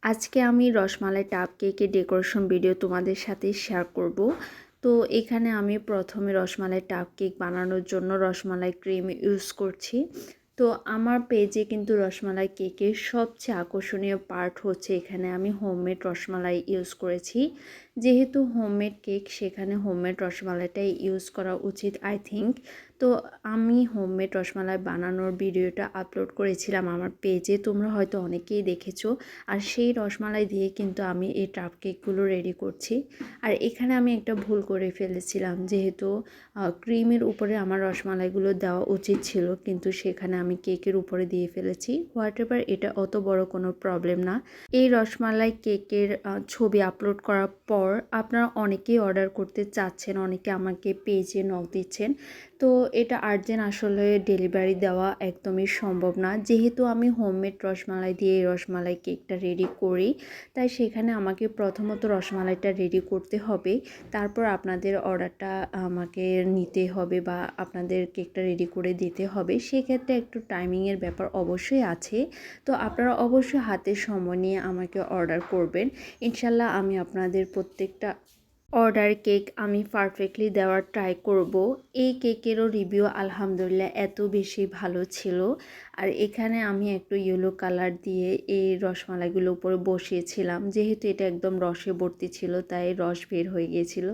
আজকে আমি রসমালাই টাপ কেকের ডেকোরেশন ভিডিও তোমাদের সাথে শেয়ার করব। তো এখানে আমি প্রথমে রসমালাই টাপ কেক বানানোর জন্য রসমালাই ক্রিম ইউজ করছি। তো আমার পেজে কিন্তু রসমালাই কেকের সবচেয়ে আকর্ষণীয় পার্ট হচ্ছে এখানে আমি হোমমেড রসমালাই ইউজ করেছি। যেহেতু হোমমেড কেক সেখানে হোমমেড রসমালাইটাই ইউজ করা উচিত আই থিঙ্ক। তো আমি হোমমেড রসমালাই বানানোর ভিডিওটা আপলোড করেছিলাম আমার পেজে, তোমরা হয়তো অনেকেই দেখেছো। আর সেই রসমালাই দিয়ে কিন্তু আমি এই টাপ কেকগুলো রেডি করছি। আর এখানে আমি একটা ভুল করে ফেলেছিলাম, যেহেতু ক্রিমের উপরে আমার রসমালাইগুলো দেওয়া উচিত ছিল, কিন্তু সেখানে আমি কেকের উপরে দিয়ে ফেলেছি। হোয়াটএভার, এটা অত বড় কোনো প্রবলেম না। এই রসমালাই কেকের ছবি আপলোড করার পর আপনারা অনেকেই অর্ডার করতে চাচ্ছেন, অনেকে আমাকে পেজে নক দিচ্ছেন। তো এটা আর্জেন্ট, আসলে ডেলিভারি দেওয়া একদমই সম্ভব না। যেহেতু আমি হোমমেড রসমালাই দিয়ে এই রসমালাই কেকটা রেডি করি, তাই সেখানে আমাকে প্রথমত রসমালাইটা রেডি করতে হবে, তারপর আপনাদের অর্ডারটা আমাকে নিতে হবে বা আপনাদের কেকটা রেডি করে দিতে হবে। সেক্ষেত্রে একটু টাইমিংয়ের ব্যাপার অবশ্যই আছে। তো আপনারা অবশ্যই হাতে সময় নিয়ে আমাকে অর্ডার করবেন। ইনশাল্লাহ আমি আপনাদের প্রত্যেকটা অর্ডার কেক আমি পারফেক্টলি দেওয়ার ট্রাই করব। এই কেকেরও রিভিউ আলহামদুলিল্লাহ এত বেশি ভালো ছিল। আর এখানে আমি একটু ইয়েলো কালার দিয়ে এই রসমালাইগুলো উপরে বসিয়েছিলাম, যেহেতু এটা একদম রসে ভর্তি ছিল তাই রস বের হয়ে গিয়েছিল।